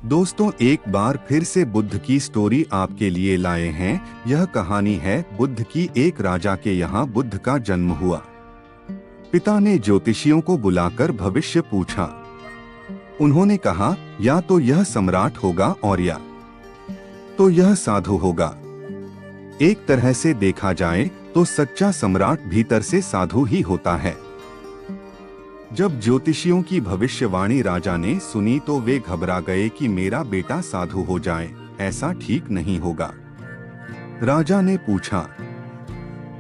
दोस्तों, एक बार फिर से बुद्ध की स्टोरी आपके लिए लाए हैं। यह कहानी है बुद्ध की। एक राजा के यहाँ बुद्ध का जन्म हुआ। पिता ने ज्योतिषियों को बुलाकर भविष्य पूछा। उन्होंने कहा, या तो यह सम्राट होगा और या तो यह साधु होगा। एक तरह से देखा जाए तो सच्चा सम्राट भीतर से साधु ही होता है। जब ज्योतिषियों की भविष्यवाणी राजा ने सुनी तो वे घबरा गए कि मेरा बेटा साधु हो जाए, ऐसा ठीक नहीं होगा। राजा ने पूछा,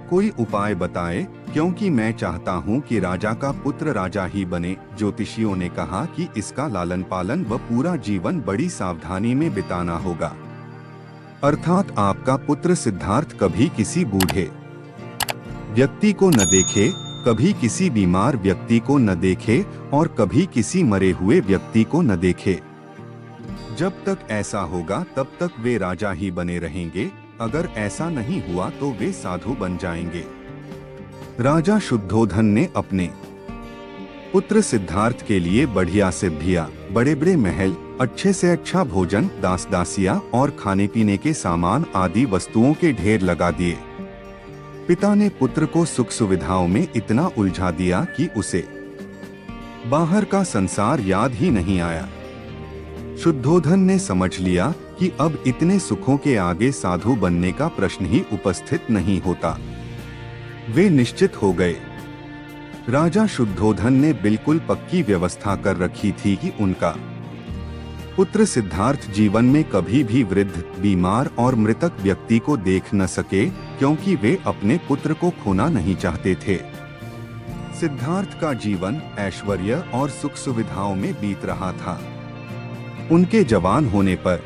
कोई उपाय बताए, क्योंकि मैं चाहता हूं कि राजा का पुत्र राजा ही बने। ज्योतिषियों ने कहा कि इसका लालन पालन व पूरा जीवन बड़ी सावधानी में बिताना होगा। अर्थात आपका पुत्र सिद्धार्थ कभी किसी बूढ़े व्यक्ति को न देखे, कभी किसी बीमार व्यक्ति को न देखे और कभी किसी मरे हुए व्यक्ति को न देखे। जब तक ऐसा होगा तब तक वे राजा ही बने रहेंगे। अगर ऐसा नहीं हुआ तो वे साधु बन जाएंगे। राजा शुद्धोधन ने अपने पुत्र सिद्धार्थ के लिए बढ़िया सिद्धियां, बड़े बड़े महल, अच्छे से अच्छा भोजन, दास दासियां और खाने पीने के सामान आदि वस्तुओं के ढेर लगा दिए। पिता ने पुत्र को सुख सुविधाओं में इतना उलझा दिया कि उसे बाहर का संसार याद ही नहीं आया। शुद्धोधन ने समझ लिया कि अब इतने सुखों के आगे साधु बनने का प्रश्न ही उपस्थित नहीं होता। वे निश्चित हो गए। राजा शुद्धोधन ने बिल्कुल पक्की व्यवस्था कर रखी थी कि उनका पुत्र सिद्धार्थ जीवन में कभी भी वृद्ध, बीमार और मृतक व्यक्ति को देख न सके, क्योंकि वे अपने पुत्र को खोना नहीं चाहते थे। सिद्धार्थ का जीवन ऐश्वर्य और सुख सुविधाओं में बीत रहा था। उनके जवान होने पर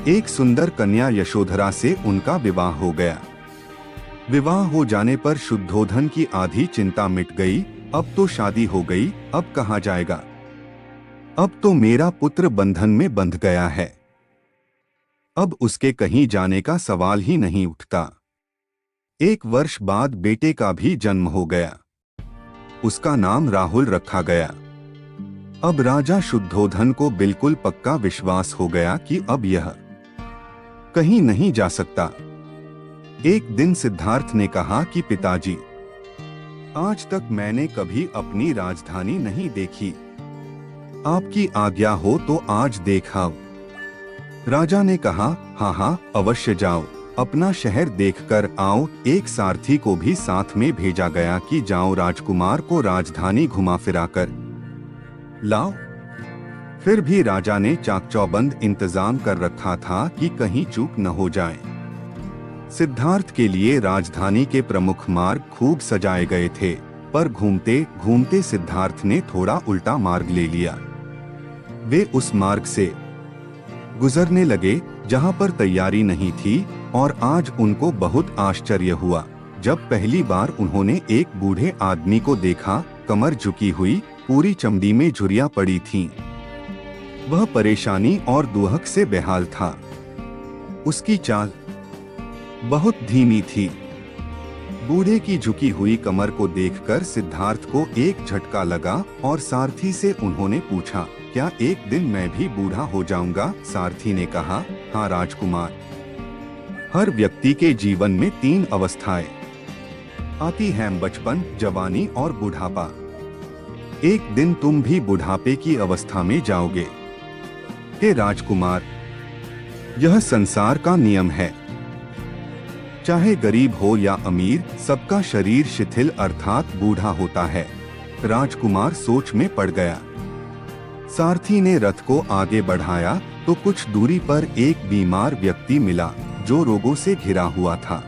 एक सुंदर कन्या यशोधरा से उनका विवाह हो गया। विवाह हो जाने पर शुद्धोधन की आधी चिंता मिट गई। अब तो शादी हो गई, अब कहाँ जाएगा? अब तो मेरा पुत्र बंधन में बंध गया है। अब उसके कहीं जाने का सवाल ही नहीं उठता। एक वर्ष बाद बेटे का भी जन्म हो गया। उसका नाम राहुल रखा गया। अब राजा शुद्धोधन को बिल्कुल पक्का विश्वास हो गया कि अब यह कहीं नहीं जा सकता। एक दिन सिद्धार्थ ने कहा कि पिताजी, आज तक मैंने कभी अपनी राजधानी नहीं देखी। आपकी आज्ञा हो तो आज देखाओ। राजा ने कहा, हाँ हाँ, अवश्य जाओ, अपना शहर देखकर आओ। एक सारथी को भी साथ में भेजा गया कि जाओ राजकुमार को राजधानी घुमा फिरा कर लाओ। फिर भी राजा ने चाकचौबंद इंतजाम कर रखा था कि कहीं चूक न हो जाए। सिद्धार्थ के लिए राजधानी के प्रमुख मार्ग खूब सजाए गए थे, पर घूमते घूमते सिद्धार्थ ने थोड़ा उल्टा मार्ग ले लिया। वे उस मार्ग से गुजरने लगे जहां पर तैयारी नहीं थी, और आज उनको बहुत आश्चर्य हुआ जब पहली बार उन्होंने एक बूढ़े आदमी को देखा। कमर झुकी हुई, पूरी चमड़ी में झुर्रियां पड़ी थीं। वह परेशानी और दुहक से बेहाल था। उसकी चाल बहुत धीमी थी। बूढ़े की झुकी हुई कमर को देखकर सिद्धार्थ को एक झटका लगा और सारथी से उन्होंने पूछा, क्या एक दिन मैं भी बूढ़ा हो जाऊंगा? सारथी ने कहा, हाँ राजकुमार, हर व्यक्ति के जीवन में 3 अवस्थाएं आती हैं, बचपन, जवानी और बुढ़ापा। एक दिन तुम भी बुढ़ापे की अवस्था में जाओगे। हे राजकुमार, यह संसार का नियम है। चाहे गरीब हो या अमीर, सबका शरीर शिथिल अर्थात बूढ़ा होता है। राजकुमार सोच में पड़ गया। सारथी ने रथ को आगे बढ़ाया तो कुछ दूरी पर एक बीमार व्यक्ति मिला जो रोगों से घिरा हुआ था।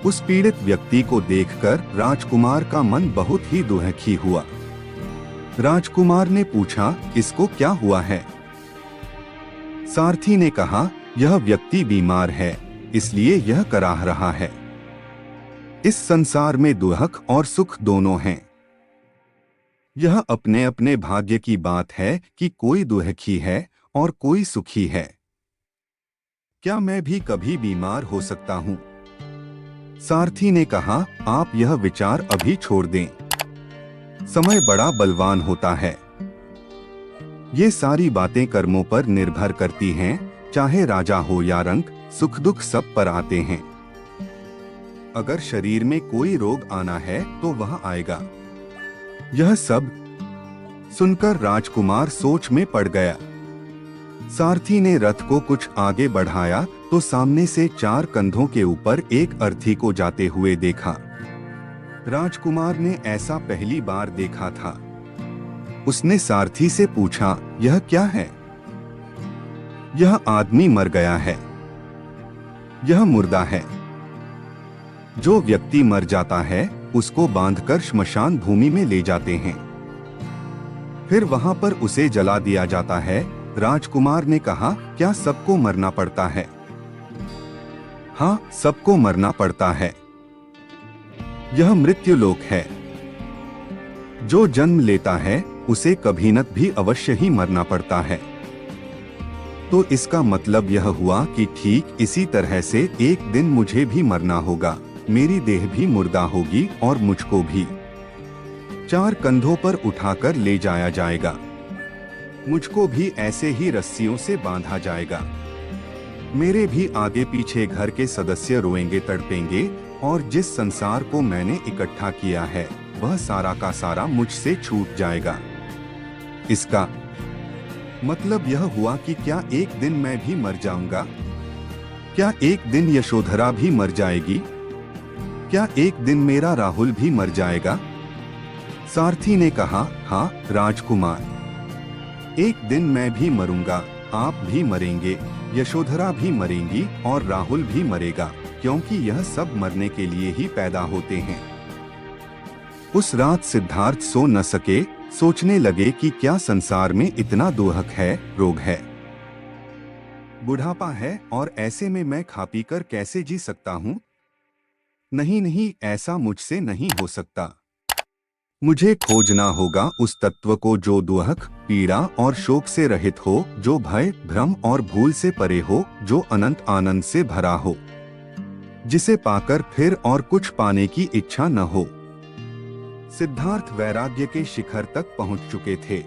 उस पीड़ित व्यक्ति को देखकर राजकुमार का मन बहुत ही दुखी हुआ। राजकुमार ने पूछा, इसको क्या हुआ है? सारथी ने कहा, यह व्यक्ति बीमार है, इसलिए यह कराह रहा है। इस संसार में दुख और सुख दोनों हैं। यह अपने अपने भाग्य की बात है कि कोई दुखी है और कोई सुखी है। क्या मैं भी कभी बीमार हो सकता हूँ? सारथी ने कहा, आप यह विचार अभी छोड़ दें। समय बड़ा बलवान होता है। ये सारी बातें कर्मों पर निर्भर करती हैं, चाहे राजा हो या रंक, सुख दुख सब पर आते हैं। अगर शरीर में कोई रोग आना है तो वह आएगा। यह सब सुनकर राजकुमार सोच में पड़ गया। सारथी ने रथ को कुछ आगे बढ़ाया तो सामने से 4 कंधों के ऊपर एक अर्थी को जाते हुए देखा। राजकुमार ने ऐसा पहली बार देखा था। उसने सारथी से पूछा, यह क्या है? यह आदमी मर गया है। यह मुर्दा है। जो व्यक्ति मर जाता है उसको बांधकर श्मशान भूमि में ले जाते हैं, फिर वहां पर उसे जला दिया जाता है। राजकुमार ने कहा, क्या सबको मरना पड़ता है? हाँ, सबको मरना पड़ता है। यह मृत्युलोक है। जो जन्म लेता है उसे कभी न भी अवश्य ही मरना पड़ता है। तो इसका मतलब यह हुआ कि ठीक इसी तरह से एक दिन मुझे भी मरना होगा। मेरी देह भी मुर्दा होगी और मुझको भी 4 कंधों पर उठाकर ले जाया जाएगा। मुझको भी ऐसे ही रस्सियों से बांधा जाएगा। मेरे भी आगे पीछे घर के सदस्य रोएंगे, तड़पेंगे और जिस संसार को मैंने इकट्ठा किया है वह सारा का सारा मुझसे छूट जाएगा। इसका मतलब यह हुआ कि क्या एक दिन मैं भी मर जाऊंगा? क्या एक दिन यशोधरा भी मर जाएगी? क्या एक दिन मेरा राहुल भी मर जाएगा? सारथी ने कहा, हाँ राजकुमार, एक दिन मैं भी मरूंगा, आप भी मरेंगे, यशोधरा भी मरेंगी और राहुल भी मरेगा, क्योंकि यह सब मरने के लिए ही पैदा होते हैं। उस रात सिद्धार्थ सो न सके। सोचने लगे कि क्या संसार में इतना दुख है, रोग है, बुढ़ापा है और ऐसे में मैं खा पी कर कैसे जी सकता हूँ? नहीं नहीं, ऐसा मुझसे नहीं हो सकता। मुझे खोजना होगा उस तत्व को जो दुख, पीड़ा और शोक से रहित हो, जो भय, भ्रम और भूल से परे हो, जो अनंत आनंद से भरा हो, जिसे पाकर फिर और कुछ पाने की इच्छा न हो। सिद्धार्थ वैराग्य के शिखर तक पहुंच चुके थे।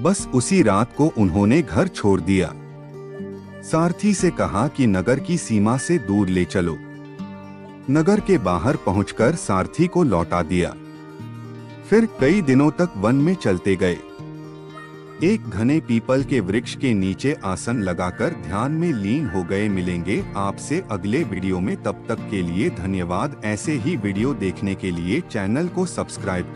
बस उसी रात को उन्होंने घर छोड़ दिया। सारथी से कहा कि नगर की सीमा से दूर ले चलो। नगर के बाहर पहुंचकर सारथी को लौटा दिया। फिर कई दिनों तक वन में चलते गए। एक घने पीपल के वृक्ष के नीचे आसन लगाकर ध्यान में लीन हो गए। मिलेंगे आपसे अगले वीडियो में, तब तक के लिए धन्यवाद। ऐसे ही वीडियो देखने के लिए चैनल को सब्सक्राइब